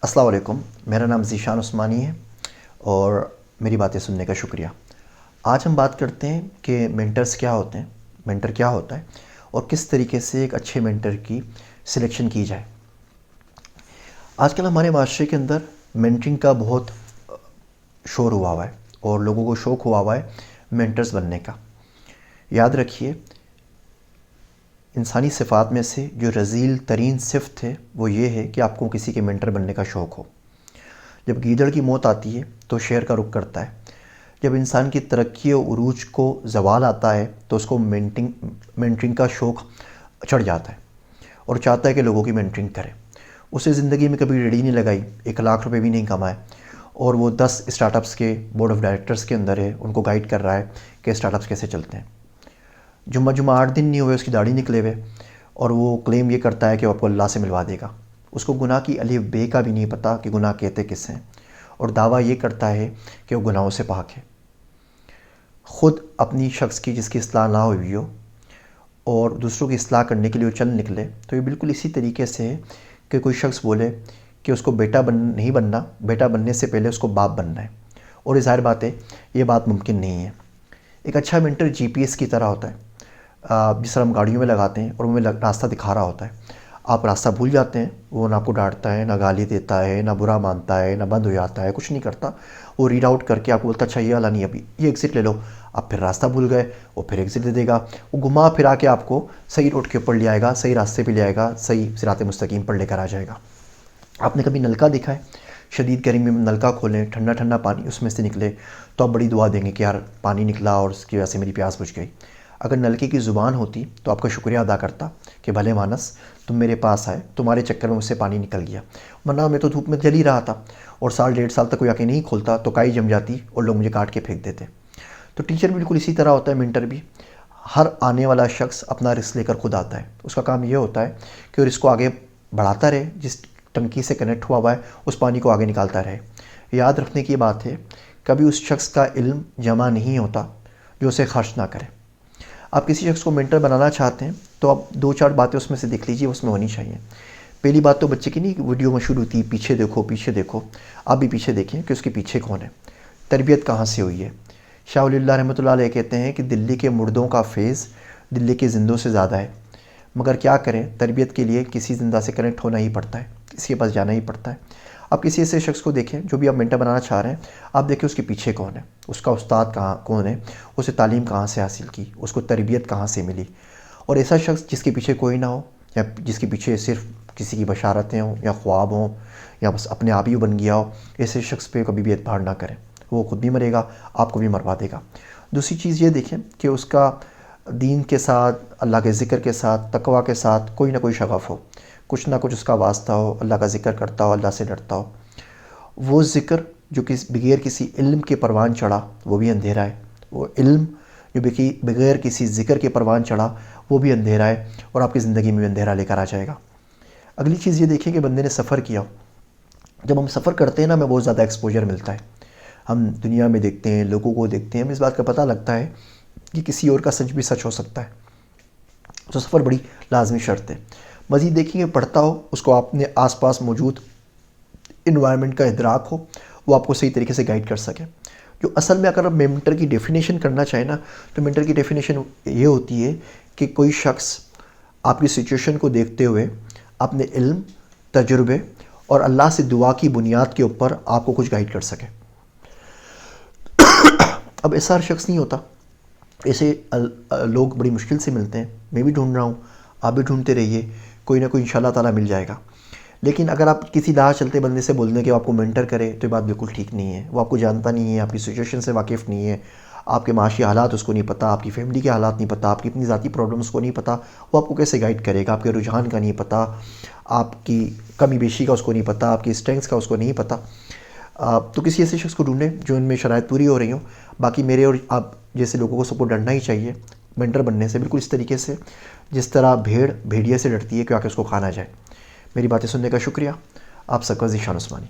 السلام علیکم، میرا نام ذیشان عثمانی ہے اور میری باتیں سننے کا شکریہ۔ آج ہم بات کرتے ہیں کہ مینٹرز کیا ہوتے ہیں، مینٹر کیا ہوتا ہے اور کس طریقے سے ایک اچھے مینٹر کی سلیکشن کی جائے۔ آج کل ہمارے معاشرے کے اندر مینٹرنگ کا بہت شور ہوا ہے اور لوگوں کو شوق ہوا ہے مینٹرز بننے کا۔ یاد رکھیے، انسانی صفات میں سے جو رذیل ترین صفت ہے وہ یہ ہے کہ آپ کو کسی کے مینٹر بننے کا شوق ہو۔ جب گیدڑ کی موت آتی ہے تو شیر کا رخ کرتا ہے۔ جب انسان کی ترقی و عروج کو زوال آتا ہے تو اس کو مینٹرنگ کا شوق چڑھ جاتا ہے اور چاہتا ہے کہ لوگوں کی مینٹرنگ کرے۔ اسے زندگی میں کبھی ریڑھی نہیں لگائی، 1,00,000 روپے بھی نہیں کمائے، اور وہ 10 اسٹارٹ اپس کے بورڈ آف ڈائریکٹرز کے اندر ہے، ان کو گائیڈ کر رہا ہے کہ اسٹارٹ اپس کیسے چلتے ہیں۔ جمعہ 8 دن نہیں ہوئے اس کی داڑھی نکلے ہوئے اور وہ کلیم یہ کرتا ہے کہ وہ آپ کو اللہ سے ملوا دے گا۔ اس کو گناہ کی الف بے کا بھی نہیں پتہ کہ گناہ کہتے کس ہیں، اور دعویٰ یہ کرتا ہے کہ وہ گناہوں سے پاک ہے۔ خود اپنی شخص کی جس کی اصلاح نہ ہوئی ہو اور دوسروں کی اصلاح کرنے کے لیے وہ چل نکلے، تو یہ بالکل اسی طریقے سے ہے کہ کوئی شخص بولے کہ اس کو بیٹا نہیں بننا، بیٹا بننے سے پہلے اس کو باپ بننا ہے، اور ظاہر بات ہے یہ بات ممکن نہیں ہے۔ ایک اچھا مینٹر جی پی ایس کی طرح ہوتا ہے، جس طرح ہم گاڑیوں میں لگاتے ہیں اور وہ ہمیں راستہ دکھا رہا ہوتا ہے۔ آپ راستہ بھول جاتے ہیں، وہ نہ آپ کو ڈانٹتا ہے، نہ گالی دیتا ہے، نہ برا مانتا ہے، نہ بند ہو جاتا ہے، کچھ نہیں کرتا۔ وہ ریڈ آؤٹ کر کے آپ کو بولتا ہے اچھا یہ والا نہیں، ابھی یہ ایگزٹ لے لو۔ آپ پھر راستہ بھول گئے، وہ پھر ایگزٹ دے دے گا، وہ گھما پھرا کے آپ کو صحیح روڈ کے اوپر لے آئے گا، صحیح راستے پہ لے آئے گا، صحیح صراط مستقیم پر لے کر آ جائے گا۔ آپ نے کبھی نلکا دیکھا ہے؟ شدید گرمی میں نلکا کھولیں، ٹھنڈا ٹھنڈا پانی اس میں سے نکلے تو آپ بڑی دعا دیں گے کہ یار پانی نکلا اور اس کی وجہ سے میری پیاس بجھ گئی۔ اگر نلکے کی زبان ہوتی تو آپ کا شکریہ ادا کرتا کہ بھلے مانس تم میرے پاس آئے، تمہارے چکر میں مجھ سے پانی نکل گیا، ورنہ میں تو دھوپ میں جل ہی رہا تھا، اور 1.5 سال تک کوئی آ کے نہیں کھولتا تو کائی جم جاتی اور لوگ مجھے کاٹ کے پھینک دیتے۔ تو ٹیچر بالکل اسی طرح ہوتا ہے، مینٹر بھی۔ ہر آنے والا شخص اپنا رزق لے کر خود آتا ہے، اس کا کام یہ ہوتا ہے کہ وہ رزق کو آگے بڑھاتا رہے، جس ٹنکی سے کنیکٹ ہوا ہے اس پانی کو آگے نکالتا رہے۔ یاد رکھنے کی بات ہے، کبھی اس شخص کا علم جمع نہیں ہوتا جو اسے خرچ نہ کرے۔ آپ کسی شخص کو مینٹر بنانا چاہتے ہیں تو آپ 2-4 باتیں اس میں سے دیکھ لیجیے، اس میں ہونی چاہیے۔ پہلی بات تو بچے کی نہیں کہ ویڈیو مشہور ہوتی ہے پیچھے دیکھو پیچھے دیکھو، آپ بھی پیچھے دیکھیں کہ اس کے پیچھے کون ہے، تربیت کہاں سے ہوئی ہے۔ شاہ ولی اللہ رحمۃ اللہ علیہ کہتے ہیں کہ دلی کے مردوں کا فیض دلی کے زندوں سے زیادہ ہے، مگر کیا کریں، تربیت کے لیے کسی زندہ سے کنیکٹ ہونا ہی پڑتا ہے، کسی کے پاس جانا ہی پڑتا ہے۔ آپ کسی ایسے شخص کو دیکھیں جو بھی آپ مینٹر بنانا چاہ رہے ہیں، آپ دیکھیں اس کے پیچھے کون ہے، اس کا استاد کون ہے، اسے تعلیم کہاں سے حاصل کی، اس کو تربیت کہاں سے ملی۔ اور ایسا شخص جس کے پیچھے کوئی نہ ہو، یا جس کے پیچھے صرف کسی کی بشارتیں ہوں یا خواب ہوں یا بس اپنے آپ ہی بن گیا ہو، ایسے شخص پہ کبھی بھی اعتبار نہ کریں، وہ خود بھی مرے گا، آپ کو بھی مروا دے گا۔ دوسری چیز یہ دیکھیں کہ اس کا دین کے ساتھ، اللہ کے ذکر کے ساتھ، تقویٰ کے ساتھ کوئی نہ کوئی شغف ہو، کچھ نہ کچھ اس کا واسطہ ہو، اللہ کا ذکر کرتا ہو، اللہ سے ڈرتا ہو۔ وہ ذکر جو بغیر کسی علم کے پروان چڑھا وہ بھی اندھیرا ہے، وہ علم جو بغیر کسی ذکر کے پروان چڑھا وہ بھی اندھیرا ہے، اور آپ کی زندگی میں بھی اندھیرا لے کر آ جائے گا۔ اگلی چیز یہ دیکھیں کہ بندے نے سفر کیا ہو۔ جب ہم سفر کرتے ہیں نا، ہمیں بہت زیادہ ایکسپوجر ملتا ہے، ہم دنیا میں دیکھتے ہیں، لوگوں کو دیکھتے ہیں، ہمیں اس بات کا پتہ لگتا ہے کہ کسی اور کا سچ بھی سچ ہو سکتا ہے۔ تو سفر بڑی لازمی شرط ہے۔ مزید دیکھیں کہ پڑھتا ہو، اس کو اپنے آس پاس موجود انوائرمنٹ کا ادراک ہو، وہ آپ کو صحیح طریقے سے گائیڈ کر سکے۔ جو اصل میں اگر آپ مینٹر کی ڈیفینیشن کرنا چاہیں نا، تو مینٹر کی ڈیفینیشن یہ ہوتی ہے کہ کوئی شخص آپ کی سچویشن کو دیکھتے ہوئے اپنے علم، تجربے اور اللہ سے دعا کی بنیاد کے اوپر آپ کو کچھ گائیڈ کر سکے۔ اب ایسا ہر شخص نہیں ہوتا، ایسے لوگ بڑی مشکل سے ملتے ہیں، میں بھی ڈھونڈ رہا ہوں، آپ بھی ڈھونڈتے رہیے، کوئی نہ کوئی انشاءاللہ تعالیٰ مل جائے گا۔ لیکن اگر آپ کسی راہ چلتے بندے سے بول دیں کہ وہ آپ کو مینٹر کرے، تو یہ بات بالکل ٹھیک نہیں ہے۔ وہ آپ کو جانتا نہیں ہے، آپ کی سچویشن سے واقف نہیں ہے، آپ کے معاشی حالات اس کو نہیں پتہ، آپ کی فیملی کے حالات نہیں پتہ، آپ کی اپنی ذاتی پرابلمس کو نہیں پتہ، وہ آپ کو کیسے گائیڈ کرے گا؟ آپ کے رجحان کا نہیں پتہ، آپ کی کمی بیشی کا اس کو نہیں پتہ، آپ کی اسٹرینگس کا اس کو نہیں پتہ۔ تو کسی ایسے شخص کو ڈھونڈیں جو ان میں شرائط پوری ہو رہی ہوں۔ باقی میرے اور آپ جیسے لوگوں کو سب کو ڈرنا ہی چاہیے مینٹر بننے سے، بالکل اس طریقے سے جس طرح بھیڑ بھیڑیے سے ڈرتی ہے کہ آ کے اس کو کھانا جائے۔ میری باتیں سننے کا شکریہ۔ آپ سب کا ذیشان عثمانی۔